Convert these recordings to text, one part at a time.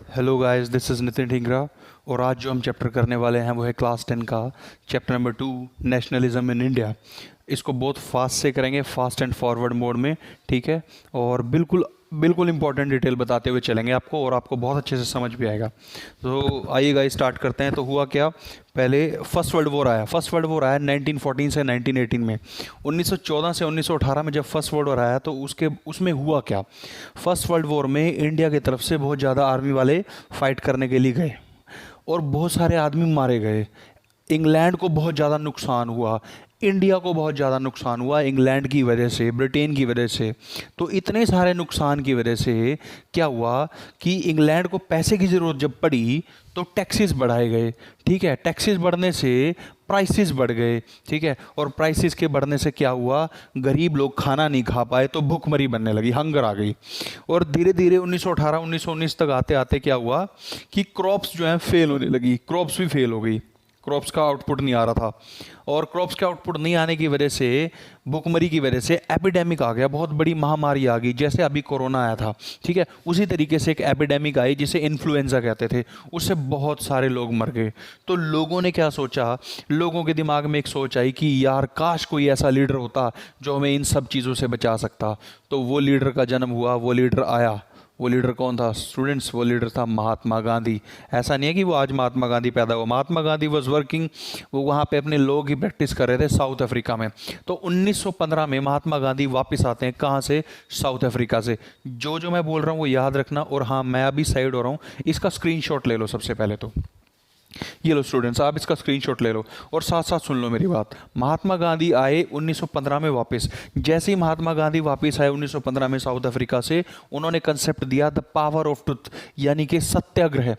Hello guys, this is Nitin Dhingra. और आज जो हम चैप्टर करने वाले हैं वो है क्लास 10 का chapter number 2, nationalism in India. इसको बहुत फास्ट से करेंगे, फास्ट एंड फॉरवर्ड मोड में, ठीक है। और बिल्कुल बिल्कुल इंपॉर्टेंट डिटेल बताते हुए चलेंगे आपको, और आपको बहुत अच्छे से समझ भी आएगा। तो आइए गाइस स्टार्ट करते हैं। तो हुआ क्या, पहले फर्स्ट वर्ल्ड वॉर आया 1914 से 1918 में। 1914 से 1918 में जब फर्स्ट वर्ल्ड वॉर आया तो उसमें हुआ क्या। फर्स्ट वर्ल्ड वॉर में इंडिया की तरफ से बहुत ज़्यादा आर्मी वाले फाइट करने के लिए गए और बहुत सारे आदमी मारे गए। इंग्लैंड को बहुत ज़्यादा नुकसान हुआ, इंडिया को बहुत ज़्यादा नुकसान हुआ इंग्लैंड की वजह से, ब्रिटेन की वजह से। तो इतने सारे नुकसान की वजह से क्या हुआ कि इंग्लैंड को पैसे की ज़रूरत जब पड़ी तो टैक्सेस बढ़ाए गए, ठीक है। टैक्सेस बढ़ने से प्राइसेस बढ़ गए, ठीक है। और प्राइसेस के बढ़ने से क्या हुआ, गरीब लोग खाना नहीं खा पाए तो भूखमरी बनने लगी, हंगर आ गई। और धीरे धीरे 1918 1919 तक आते आते क्या हुआ कि क्रॉप्स जो हैं फेल होने लगी, क्रॉप्स भी फेल हो गई, क्रॉप्स का आउटपुट नहीं आ रहा था। और क्रॉप्स का आउटपुट नहीं आने की वजह से, भूखमरी की वजह से एपिडेमिक आ गया, बहुत बड़ी महामारी आ गई। जैसे अभी कोरोना आया था, ठीक है, उसी तरीके से एक एपिडेमिक आई जिसे इन्फ्लुएंजा कहते थे, उससे बहुत सारे लोग मर गए। तो लोगों ने क्या सोचा, लोगों के दिमाग में एक सोच आई कि यार काश कोई ऐसा लीडर होता जो हमें इन सब चीज़ों से बचा सकता। तो वो लीडर का जन्म हुआ, वो लीडर आया। वो लीडर कौन था स्टूडेंट्स, वो लीडर था महात्मा गांधी। ऐसा नहीं है कि वो आज महात्मा गांधी पैदा हुआ, महात्मा गांधी वॉज वर्किंग, वो वहाँ पे अपने लोग की प्रैक्टिस कर रहे थे साउथ अफ्रीका में। तो 1915 में महात्मा गांधी वापस आते हैं, कहाँ से, साउथ अफ्रीका से। जो मैं बोल रहा हूँ वो याद रखना। और हाँ, मैं अभी साइड हो रहा हूँ, इसका स्क्रीनशॉट ले लो सबसे पहले। तो ये लो स्टूडेंट्स, आप इसका स्क्रीनशॉट ले लो और साथ साथ सुन लो मेरी बात। महात्मा गांधी आए 1915 में वापस। जैसे ही महात्मा गांधी वापस आए 1915 में साउथ अफ्रीका से, उन्होंने कंसेप्ट दिया द पावर ऑफ ट्रुथ, यानी कि सत्याग्रह।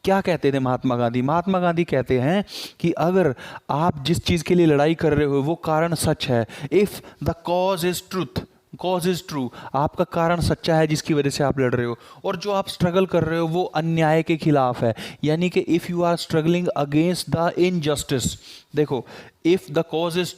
क्या कहते थे महात्मा गांधी, महात्मा गांधी कहते हैं कि अगर आप जिस चीज़ के लिए लड़ाई कर रहे हो वो कारण सच है, if the cause is truth, cause is true, आपका कारण सच्चा है जिसकी वजह से आप लड़ रहे हो, और जो आप स्ट्रगल कर रहे हो वो अन्याय के खिलाफ है, यानी कि if you are struggling against the injustice. देखो, if the cause is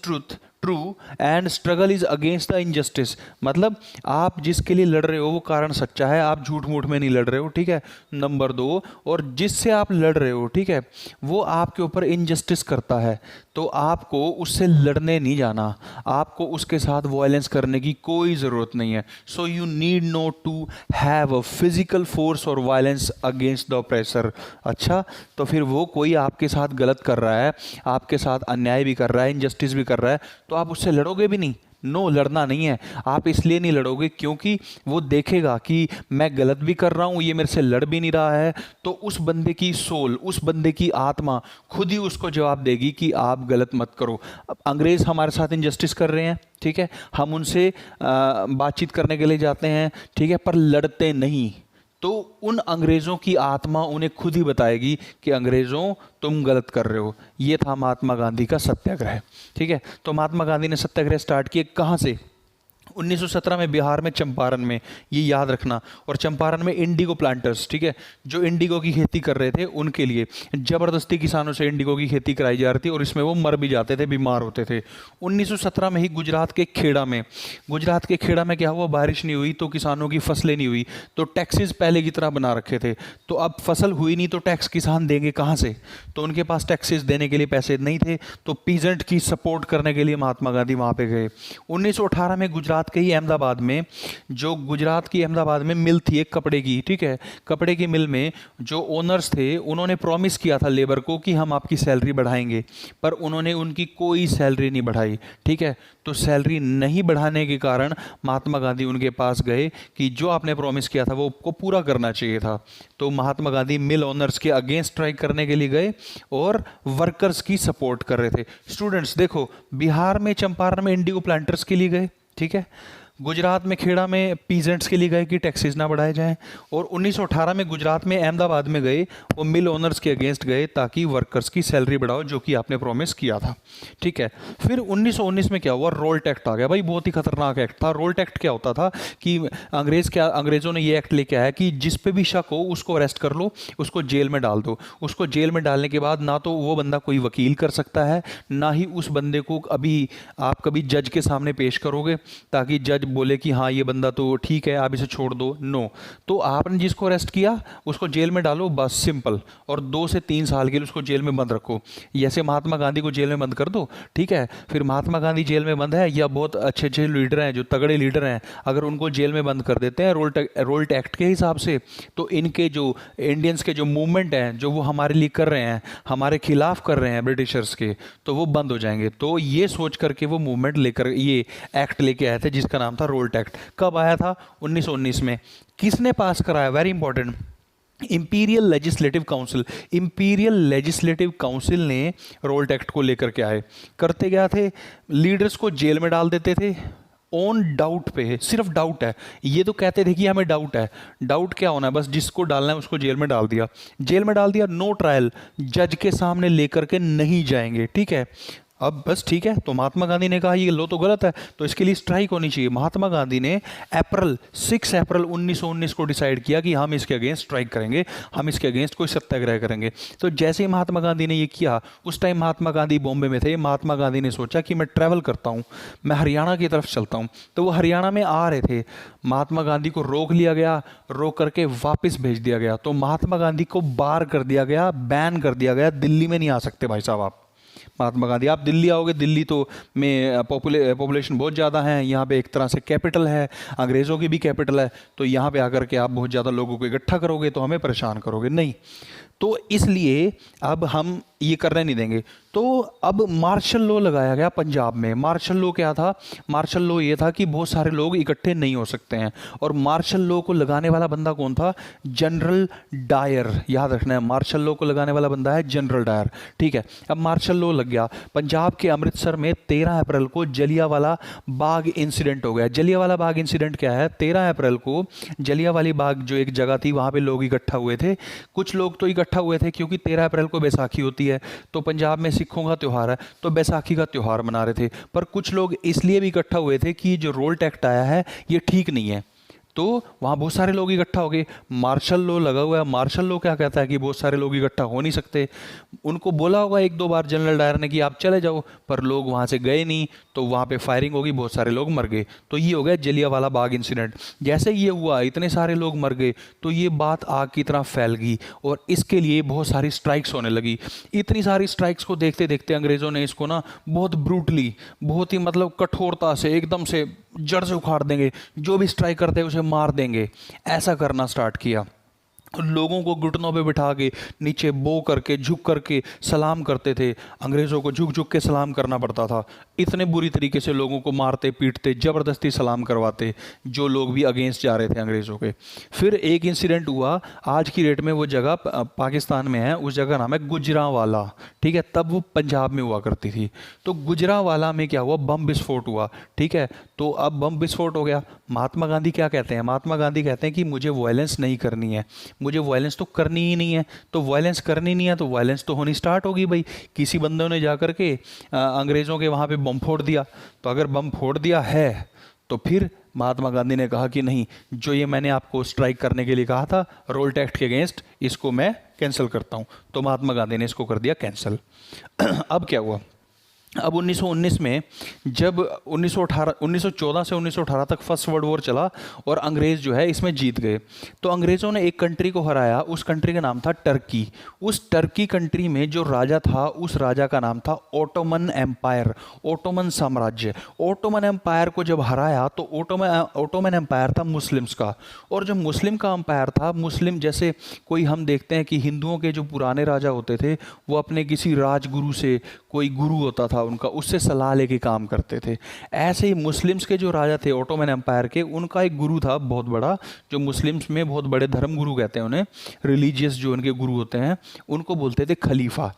true and struggle is against the injustice, मतलब आप जिसके लिए लड़ रहे हो वो कारण सच्चा है, आप झूठ मूठ में नहीं लड़ रहे हो, ठीक है। नंबर 2, और जिससे आप लड़ रहे हो, ठीक है, वो आपके ऊपर इनजस्टिस करता है, तो आपको उससे लड़ने नहीं जाना, आपको उसके साथ वायलेंस करने की कोई ज़रूरत नहीं है। So you need not to have a physical force और वायलेंस अगेंस्ट द ऑप्रेसर। अच्छा, तो फिर वो कोई आपके साथ गलत कर रहा है, आपके साथ अन्याय भी कर रहा है, इनजस्टिस भी कर रहा है, तो आप उससे लड़ोगे भी नहीं। नो, लड़ना नहीं है। आप इसलिए नहीं लड़ोगे क्योंकि वो देखेगा कि मैं गलत भी कर रहा हूँ, ये मेरे से लड़ भी नहीं रहा है, तो उस बंदे की सोल, उस बंदे की आत्मा खुद ही उसको जवाब देगी कि आप गलत मत करो। अब अंग्रेज़ हमारे साथ इनजस्टिस कर रहे हैं, ठीक है, हम उनसे बातचीत करने के लिए जाते हैं, ठीक है, पर लड़ते नहीं। तो उन अंग्रेज़ों की आत्मा उन्हें खुद ही बताएगी कि अंग्रेज़ों तुम गलत कर रहे हो। ये था महात्मा गांधी का सत्याग्रह, ठीक है। तो महात्मा गांधी ने सत्याग्रह स्टार्ट किए कहाँ से, 1917 में बिहार में चंपारण में, ये याद रखना। और चंपारण में इंडिगो प्लांटर्स, ठीक है, जो इंडिगो की खेती कर रहे थे उनके लिए ज़बरदस्ती किसानों से इंडिगो की खेती कराई जा रही थी, और इसमें वो मर भी जाते थे, बीमार होते थे। 1917 में ही गुजरात के खेड़ा में क्या हुआ, बारिश नहीं हुई तो किसानों की फसलें नहीं हुई, तो टैक्सेस पहले की तरह बना रखे थे। तो अब फसल हुई नहीं तो टैक्स किसान देंगे कहाँ से, तो उनके पास टैक्सेस देने के लिए पैसे नहीं थे। तो पीजेंट की सपोर्ट करने के लिए महात्मा गांधी वहाँ पे गए। 1918 में गुजरात के ही अहमदाबाद में, जो गुजरात की अहमदाबाद में मिल थी एक कपड़े की, ठीक है, कपड़े की मिल में जो ओनर्स थे उन्होंने प्रॉमिस किया था लेबर को कि हम आपकी सैलरी बढ़ाएंगे, पर उन्होंने उनकी कोई सैलरी नहीं बढ़ाई, ठीक है। तो सैलरी नहीं बढ़ाने के कारण महात्मा गांधी उनके पास गए कि जो आपने प्रॉमिस किया था वो आपको पूरा करना चाहिए था। तो महात्मा गांधी मिल ओनर्स के अगेंस्ट स्ट्राइक करने के लिए गए और वर्कर्स की सपोर्ट कर रहे थे। स्टूडेंट्स देखो, बिहार में चंपारण में इंडिगो प्लांटर्स के लिए गए, ठीक है, गुजरात में खेड़ा में पीजेंट्स के लिए गए कि टैक्सेस ना बढ़ाए जाएं, और 1918 में गुजरात में अहमदाबाद में गए, वो मिल ओनर्स के अगेंस्ट गए ताकि वर्कर्स की सैलरी बढ़ाओ जो कि आपने प्रॉमिस किया था, ठीक है। फिर 1919 में क्या हुआ, रोल्ट एक्ट आ गया। भाई बहुत ही खतरनाक एक्ट था। रोल्ट एक्ट क्या होता था कि अंग्रेज़ों ने ये एक्ट लेके आया कि जिस पे भी शक हो उसको अरेस्ट कर लो, उसको जेल में डाल दो। उसको जेल में डालने के बाद ना तो वो बंदा कोई वकील कर सकता है, ना ही उस बंदे को अभी आप कभी जज के सामने पेश करोगे ताकि जज बोले कि हाँ ये बंदा तो ठीक है, आप इसे छोड़ दो, नो। तो आपने जिसको अरेस्ट किया उसको जेल में डालो, बस सिंपल, और 2 से 3 साल के लिए उसको जेल में बंद रखो। जैसे महात्मा गांधी को जेल में बंद कर दो, ठीक है, फिर महात्मा गांधी जेल में बंद है, या बहुत अच्छे अच्छे लीडर हैं जो तगड़े लीडर हैं, अगर उनको जेल में बंद कर देते हैं रोल्ट एक्ट के हिसाब से, तो इनके जो इंडियंस के जो मूवमेंट हैं जो वो हमारे लिए कर रहे हैं, हमारे खिलाफ कर रहे हैं ब्रिटिशर्स के, तो वो बंद हो जाएंगे। तो ये सोच करके वो मूवमेंट लेकर ये एक्ट लेके आए थे जिसका नाम था रोल्ट एक्ट। कब आया था? 1919 में। किसने पास कराया? Very important, imperial legislative council. Imperial legislative council ने रोल्ट एक्ट को लेकर के आए। करते क्या थे? लीडर्स को जेल में डाल देते थे ऑन डाउट पे, सिर्फ डाउट है, ये तो कहते थे कि हमें डाउट है। डाउट क्या होना है? बस जिसको डालना है उसको जेल में डाल दिया। जेल में डाल दिया, नो ट्रायल, जज के सामने लेकर के नहीं जाएंगे, ठीक है। अब बस ठीक है, तो महात्मा गांधी ने कहा ये लो तो गलत है, तो इसके लिए स्ट्राइक होनी चाहिए। महात्मा गांधी ने 6 अप्रैल 1919 को डिसाइड किया कि हम इसके अगेंस्ट स्ट्राइक करेंगे, हम इसके अगेंस्ट कोई सत्याग्रह करेंगे। तो जैसे ही महात्मा गांधी ने ये किया, उस टाइम महात्मा गांधी बॉम्बे में थे, महात्मा गांधी ने सोचा कि मैं ट्रैवल करता हूँ, मैं हरियाणा की तरफ चलता हूँ। तो वो हरियाणा में आ रहे थे, महात्मा गांधी को रोक लिया गया, रोक करके वापस भेज दिया गया। तो महात्मा गांधी को बार कर दिया गया, बैन कर दिया गया, दिल्ली में नहीं आ सकते भाई साहब आप। महात्मा गांधी, आप दिल्ली आओगे, दिल्ली तो में पॉपुलेशन बहुत ज़्यादा है, यहाँ पे एक तरह से कैपिटल है, अंग्रेज़ों की भी कैपिटल है, तो यहाँ पे आकर के आप बहुत ज़्यादा लोगों को इकट्ठा करोगे तो हमें परेशान करोगे, नहीं। तो इसलिए अब हम ये करने नहीं देंगे। तो अब मार्शल लॉ लगाया गया पंजाब में। मार्शल लॉ क्या था? मार्शल लॉ ये था कि बहुत सारे लोग इकट्ठे नहीं हो सकते हैं, और मार्शल लॉ को लगाने वाला बंदा कौन था? General Dyer. याद रखना है, मार्शल लॉ को लगाने वाला बंदा है जनरल डायर, ठीक है। अब मार्शल लॉ लग गया। पंजाब के अमृतसर में 13 अप्रैल को जलियांवाला बाग इंसिडेंट हो गया। जलियांवाला बाग इंसिडेंट क्या है? 13 अप्रैल को जलियांवाला बाग जो एक जगह थी, वहाँ पे लोग इकट्ठा हुए थे। कुछ लोग तो इकट्ठा हुए थे क्योंकि 13 अप्रैल को बैसाखी होती है, तो पंजाब में सिखों का त्यौहार है, तो बैसाखी का त्यौहार मना रहे थे। पर कुछ लोग इसलिए भी इकट्ठा हुए थे कि जो रोल्ट एक्ट आया है ये ठीक नहीं है, तो वहाँ बहुत सारे लोग इकट्ठा हो गए। मार्शल लॉ लगा हुआ है। मार्शल लॉ क्या कहता है कि बहुत सारे लोग इकट्ठा हो नहीं सकते। उनको बोला होगा 1-2 बार जनरल डायर ने कि आप चले जाओ, पर लोग वहाँ से गए नहीं, तो वहाँ पे फायरिंग होगी, बहुत सारे लोग मर गए। तो ये हो गया जलियांवाला बाग इंसिडेंट। जैसे ये हुआ, इतने सारे लोग मर गए, तो ये बात आग की तरह फैल गई, और इसके लिए बहुत सारी स्ट्राइक्स होने लगी। इतनी सारी स्ट्राइक्स को देखते देखते अंग्रेज़ों ने इसको ना बहुत ब्रूटली, बहुत ही मतलब कठोरता से, एकदम से जड़ से उखाड़ देंगे, जो भी स्ट्राइक करते हैं उसे मार देंगे, ऐसा करना स्टार्ट किया। लोगों को घुटनों पे बिठा के नीचे बो करके, झुक करके सलाम करते थे। अंग्रेज़ों को झुक झुक के सलाम करना पड़ता था। इतने बुरी तरीके से लोगों को मारते पीटते, ज़बरदस्ती सलाम करवाते, जो लोग भी अगेंस्ट जा रहे थे अंग्रेज़ों के। फिर एक इंसिडेंट हुआ, आज की डेट में वो जगह पाकिस्तान में है, उस जगह नाम है गुजरांवाला, ठीक है। तब वो पंजाब में हुआ करती थी। तो गुजरांवाला में क्या हुआ? बम विस्फोट हुआ, ठीक है। तो अब बम विस्फोट हो गया। महात्मा गांधी क्या कहते हैं? महात्मा गांधी कहते हैं कि मुझे वायलेंस नहीं करनी है, मुझे वायलेंस तो करनी ही नहीं है। तो वायलेंस करनी नहीं है तो वायलेंस तो होनी स्टार्ट होगी भाई। किसी बंदों ने जाकर के अंग्रेज़ों के वहाँ पे बम फोड़ दिया। तो अगर बम फोड़ दिया है तो फिर महात्मा गांधी ने कहा कि नहीं, जो ये मैंने आपको स्ट्राइक करने के लिए कहा था रोल्ट एक्ट के अगेंस्ट, इसको मैं कैंसिल करता हूँ। तो महात्मा गांधी ने इसको कर दिया कैंसिल। अब क्या हुआ? अब 1919 में जब 1914 से 1918 तक फर्स्ट वर्ल्ड वॉर चला और अंग्रेज़ जो है इसमें जीत गए, तो अंग्रेज़ों ने एक कंट्री को हराया। उस कंट्री का नाम था टर्की। उस टर्की कंट्री में जो राजा था, उस राजा का नाम था ओटोमन एम्पायर, ओटोमन साम्राज्य। ओटोमन एम्पायर को जब हराया तो ओटोमन एम्पायर था मुस्लिम्स का, और जो मुस्लिम का एम्पायर था, मुस्लिम जैसे कोई हम देखते हैं कि हिंदुओं के जो पुराने राजा होते थे वो अपने किसी राजगुरु से, कोई गुरु होता था उनका, उससे सलाह लेके काम करते थे। ऐसे ही मुस्लिम्स के जो राजा थे ओटोमन एम्पायर के, उनका एक गुरु था बहुत बड़ा, जो मुस्लिम्स में बहुत बड़े धर्म गुरु कहते हैं उन्हें, रिलीजियस जो उनके गुरु होते हैं उनको बोलते थे खलीफा।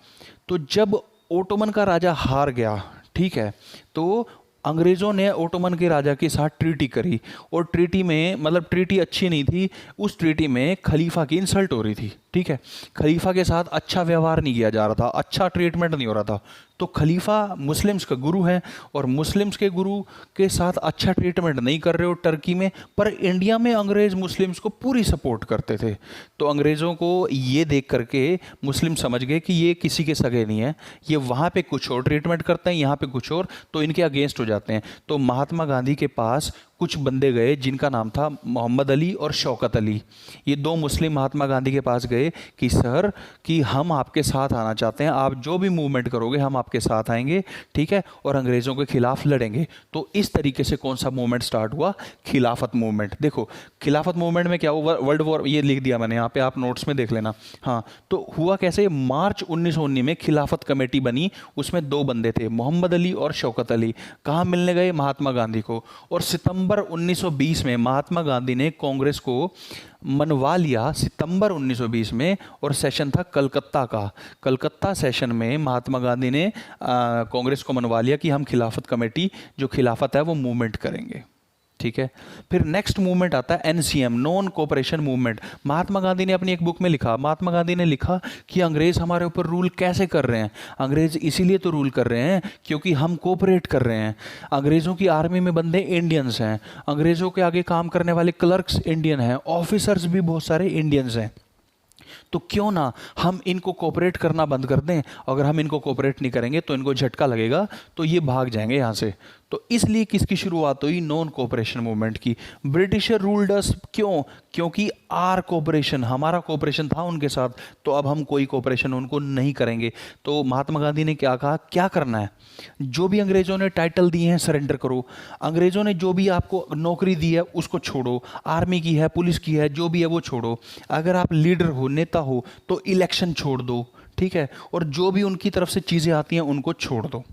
तो जब ओटोमन का राजा हार गया, ठीक है, तो अंग्रेज़ों ने ओटोमन के राजा के साथ ट्रीटी करी, और ट्रीटी में मतलब ट्रीटी अच्छी नहीं थी, उस ट्रीटी में खलीफा की इंसल्ट हो रही थी। ठीक है। खलीफा के साथ अच्छा व्यवहार नहीं किया जा रहा था, अच्छा ट्रीटमेंट नहीं हो रहा था। तो खलीफा मुस्लिम्स का गुरु है और मुस्लिम्स के गुरु के साथ अच्छा ट्रीटमेंट नहीं कर रहे हो टर्की में, पर इंडिया में अंग्रेज मुस्लिम्स को पूरी सपोर्ट करते थे। तो अंग्रेज़ों को ये देख करके मुस्लिम समझ गए कि ये किसी के सगे नहीं है, ये वहाँ पे कुछ और ट्रीटमेंट करते हैं, यहाँ पे कुछ और, तो इनके अगेंस्ट हो जाते हैं। तो महात्मा गांधी के पास कुछ बंदे गए जिनका नाम था मोहम्मद अली और शौकत अली। ये दो मुस्लिम महात्मा गांधी के पास गए कि सर, कि हम आपके साथ आना चाहते हैं, आप जो भी मूवमेंट करोगे हम आपके साथ आएंगे, ठीक है, और अंग्रेज़ों के खिलाफ लड़ेंगे। तो इस तरीके से कौन सा मूवमेंट स्टार्ट हुआ? खिलाफत मूवमेंट। देखो खिलाफत मूवमेंट में क्या हुआ, वर्ल्ड वॉर, ये लिख दिया मैंने यहाँ पे, आप नोट्स में देख लेना। हाँ, तो हुआ कैसे, मार्च 1919 में खिलाफत कमेटी बनी, उसमें दो बंदे थे, मोहम्मद अली और शौकत अली। कहाँ मिलने गए? महात्मा गांधी को। और सितंबर 1920 में महात्मा गांधी ने कांग्रेस को मनवा लिया, सितंबर 1920 में, और सेशन था कलकत्ता का। कलकत्ता सेशन में महात्मा गांधी ने कांग्रेस को मनवा लिया कि हम खिलाफत कमेटी, जो खिलाफत है वो मूवमेंट करेंगे, ठीक है। फिर नेक्स्ट मूवमेंट आता है NCM, non cooperation movement. Mahatma Gandhi ने अपनी एक बुक में लिखा, महात्मा गांधी ने लिखा कि अंग्रेज हमारे ऊपर रूल कैसे कर रहे हैं? अंग्रेज इसीलिए तो रूल कर रहे हैं क्योंकि हम कोऑपरेट कर रहे हैं। अंग्रेजों की आर्मी में बंदे इंडियंस हैं, अंग्रेजों के आगे काम करने वाले क्लर्क्स इंडियन हैं, ऑफिसर्स भी बहुत सारे इंडियंस हैं। तो क्यों ना हम इनको कोऑपरेट करना बंद कर दें। अगर हम इनको कोऑपरेट नहीं करेंगे तो इनको झटका लगेगा, तो ये भाग जाएंगे यहाँ से। तो इसलिए किसकी शुरुआत हुई? नॉन कोऑपरेशन मूवमेंट की। ब्रिटिशर रूल्ड अस, क्यों? क्योंकि आर कोऑपरेशन, हमारा कोऑपरेशन था उनके साथ, तो अब हम कोई कोऑपरेशन उनको नहीं करेंगे। तो महात्मा गांधी ने क्या कहा, क्या करना है? जो भी अंग्रेजों ने टाइटल दिए हैं सरेंडर करो, अंग्रेजों ने जो भी आपको नौकरी दी है उसको छोड़ो, आर्मी की है, पुलिस की है, जो भी है वो छोड़ो। अगर आप लीडर हो, नेता हो, तो इलेक्शन छोड़ दो, ठीक है, और जो भी उनकी तरफ से चीज़ें आती हैं उनको छोड़ दो।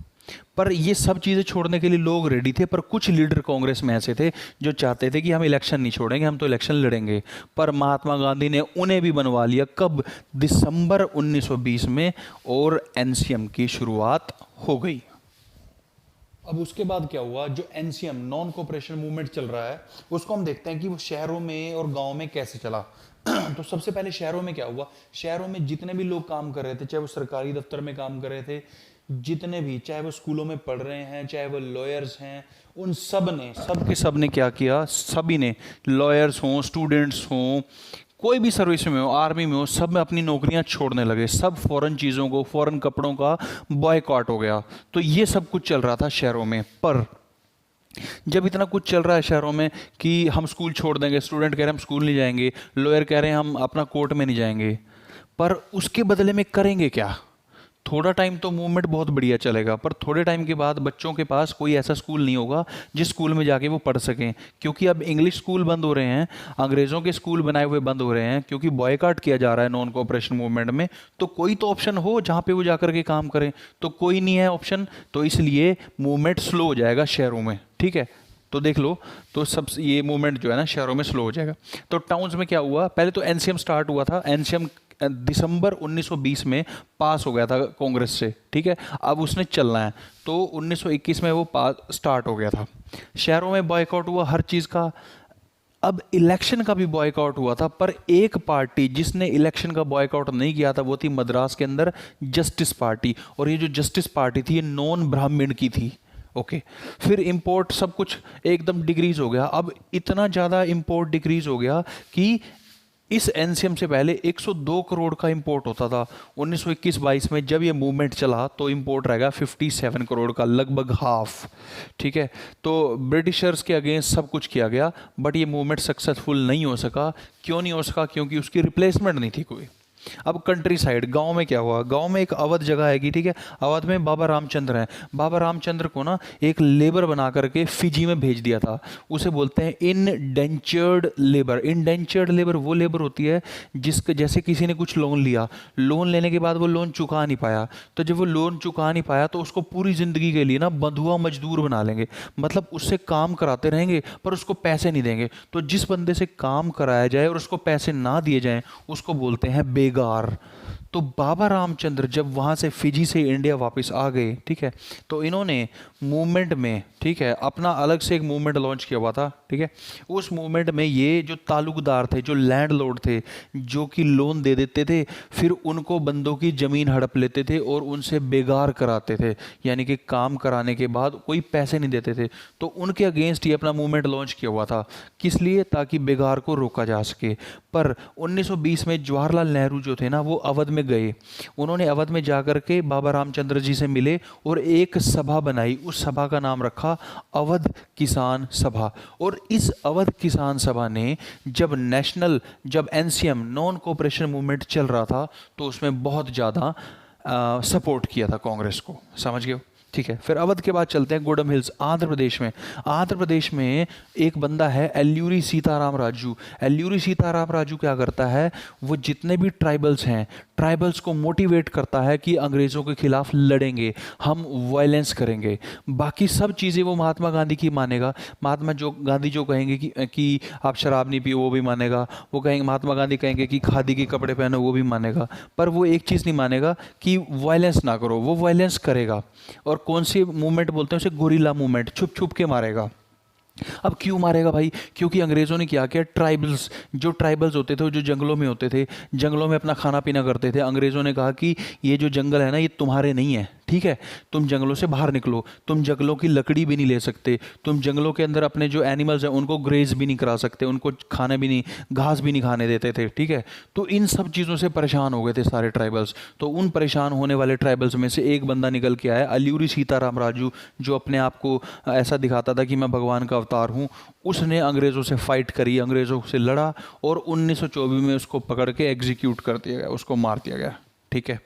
पर ये सब चीज़ें छोड़ने के लिए लोग रेडी थे, पर कुछ लीडर कांग्रेस में ऐसे थे जो चाहते थे कि हम इलेक्शन नहीं छोड़ेंगे, हम तो इलेक्शन लड़ेंगे। पर महात्मा गांधी ने उन्हें भी बनवा लिया, कब? दिसंबर 1920 में, और एनसीएम की शुरुआत हो गई। अब उसके बाद क्या हुआ? जो एनसीएम, नॉन कोऑपरेशन मूवमेंट चल रहा है, उसको हम देखते हैं कि वो शहरों में और गाँव में कैसे चला। तो सबसे पहले शहरों में क्या हुआ? शहरों में जितने भी लोग काम कर रहे थे, चाहे वो सरकारी दफ्तर में काम कर रहे थे, जितने भी, चाहे वो स्कूलों में पढ़ रहे हैं, चाहे वो लॉयर्स हैं, उन सब ने क्या किया? सभी ने, लॉयर्स हों, स्टूडेंट्स हों, कोई भी सर्विस में हो, आर्मी में हो, सब में अपनी नौकरियां छोड़ने लगे। सब फॉरेन चीज़ों को, फॉरेन कपड़ों का बॉयकॉट हो गया। तो ये सब कुछ चल रहा था शहरों में। पर जब इतना कुछ चल रहा है शहरों में कि हम स्कूल छोड़ देंगे, स्टूडेंट कह रहे हैं हम स्कूल नहीं जाएंगे, लॉयर कह रहे हैं हम अपना कोर्ट में नहीं जाएंगे, पर उसके बदले में करेंगे क्या? थोड़ा टाइम तो मूवमेंट बहुत बढ़िया चलेगा, पर थोड़े टाइम के बाद बच्चों के पास कोई ऐसा स्कूल नहीं होगा जिस स्कूल में जाके वो पढ़ सकें, क्योंकि अब इंग्लिश स्कूल बंद हो रहे हैं, अंग्रेज़ों के स्कूल बनाए हुए बंद हो रहे हैं, क्योंकि बॉयकॉट किया जा रहा है नॉन कोऑपरेशन मूवमेंट में। तो कोई तो ऑप्शन हो जहाँ पे वो जाकर के काम करें, तो कोई नहीं है ऑप्शन, तो इसलिए मूवमेंट स्लो हो जाएगा शहरों में, ठीक है। तो देख लो, तो सब ये मूवमेंट जो है ना शहरों में स्लो हो जाएगा। तो टाउन्स में क्या हुआ? पहले तो एनसीएम स्टार्ट हुआ था, एनसीएम दिसंबर 1920 में पास हो गया था कांग्रेस से, ठीक है। अब उसने चलना है, तो 1921 में वो पास स्टार्ट हो गया था। शहरों में बॉयकॉट हुआ हर चीज़ का। अब इलेक्शन का भी बॉयकॉट हुआ था, पर एक पार्टी जिसने इलेक्शन का बॉयकॉट नहीं किया था वो थी मद्रास के अंदर जस्टिस पार्टी, और ये जो जस्टिस पार्टी थी ये नॉन ब्राह्मण की थी, ओके। फिर इंपोर्ट सब कुछ एकदम डिक्रीज हो गया। अब इतना ज़्यादा इंपोर्ट डिक्रीज हो गया कि इस एनसीएम से पहले 102 करोड़ का इंपोर्ट होता था। 1921-22 में जब ये मूवमेंट चला तो इंपोर्ट रहेगा 57 करोड़ का, लगभग हाफ, ठीक है। तो ब्रिटिशर्स के अगेंस्ट सब कुछ किया गया, बट ये मूवमेंट सक्सेसफुल नहीं हो सका। क्यों नहीं हो सका? क्योंकि उसकी रिप्लेसमेंट नहीं थी कोई। अब कंट्री साइड, गांव में क्या हुआ? गांव में एक अवध जगह है, ठीक है, अवध में बाबा रामचंद्र हैं। बाबा रामचंद्र को ना एक लेबर बना करके फिजी में भेज दिया था। उसे बोलते हैं इंडेंचर्ड लेबर। इंडेंचर्ड लेबर वो लेबर होती है जिसके, जैसे किसी ने कुछ लोन लिया, लोन लेने के बाद वो लोन चुका नहीं पाया, तो जब वो लोन चुका नहीं पाया तो उसको पूरी ज़िंदगी के लिए ना बंधुआ मजदूर बना लेंगे, मतलब उससे काम कराते रहेंगे पर उसको पैसे नहीं देंगे। तो जिस बंदे से काम कराया जाए और उसको पैसे ना दिए जाएं उसको बोलते हैं बेगार। तो बाबा रामचंद्र जब वहाँ से फिजी से इंडिया वापस आ गए, ठीक है, तो इन्होंने मूवमेंट में, ठीक है, अपना अलग से एक मूवमेंट लॉन्च किया हुआ था, ठीक है। उस मूवमेंट में ये जो तालुकदार थे, जो लैंडलॉर्ड थे, जो कि लोन दे देते थे, फिर उनको बंदों की ज़मीन हड़प लेते थे और उनसे बेगार कराते थे, यानी कि काम कराने के बाद कोई पैसे नहीं देते थे, तो उनके अगेंस्ट ये अपना मूवमेंट लॉन्च किया हुआ था। किस लिए? ताकि बेगार को रोका जा सके। पर 1920 में जवाहरलाल नेहरू जो थे ना, वो अवध में गए। उन्होंने अवध में जाकर के बाबा रामचंद्र जी से मिले और एक सभा बनाई। उस सभा का नाम रखा अवध किसान सभा। और इस अवध किसान सभा ने जब एनसीएम नॉन कोऑपरेशन मूवमेंट चल रहा था, तो उसमें बहुत ज़्यादा सपोर्ट किया था कांग्रेस को। समझ गए हो? ठीक है। फिर अवध के बाद चलते हैं गोडम हिल्स, आंध्र प्रदेश में। आंध्र प्रदेश में एक बंदा है एल्यूरी सीताराम राजू। एल्यूरी सीताराम राजू क्या करता है? वो जितने भी ट्राइबल्स हैं, ट्राइबल्स को मोटिवेट करता है कि अंग्रेज़ों के खिलाफ लड़ेंगे, हम वायलेंस करेंगे। बाकी सब चीज़ें वो महात्मा गांधी की मानेगा। गांधी जो कहेंगे कि आप शराब नहीं पियो, वो भी मानेगा। वो कहेंगे, महात्मा गांधी कहेंगे कि खादी के कपड़े पहनो, वो भी मानेगा। पर वो एक चीज़ नहीं मानेगा कि वायलेंस ना करो, वो वायलेंस करेगा। और कौन सी मूवमेंट बोलते हैं उसे? Gorilla movement. छुप छुप के मारेगा। अब क्यों मारेगा भाई? क्योंकि अंग्रेज़ों ने क्या किया, ट्राइबल्स होते थे, जो जंगलों में होते थे, जंगलों में अपना खाना पीना करते थे। अंग्रेज़ों ने कहा कि ये जो जंगल है ना, ये तुम्हारे नहीं है, ठीक है, तुम जंगलों से बाहर निकलो। तुम जंगलों की लकड़ी भी नहीं ले सकते, तुम जंगलों के अंदर अपने जो एनिमल्स हैं उनको ग्रेज भी नहीं करा सकते, उनको खाने भी नहीं, घास भी नहीं खाने देते थे, ठीक है। तो इन सब चीज़ों से परेशान हो गए थे सारे ट्राइबल्स। तो उन परेशान होने वाले ट्राइबल्स में से एक बंदा निकल के आया, अल्यूरी सीताराम राजू, जो अपने आप को ऐसा दिखाता था कि मैं भगवान का अवतार हूँ। उसने अंग्रेज़ों से फाइट करी, अंग्रेज़ों से लड़ा और 1924 में उसको पकड़ के एग्जीक्यूट कर दिया गया, उसको मार दिया गया, ठीक है।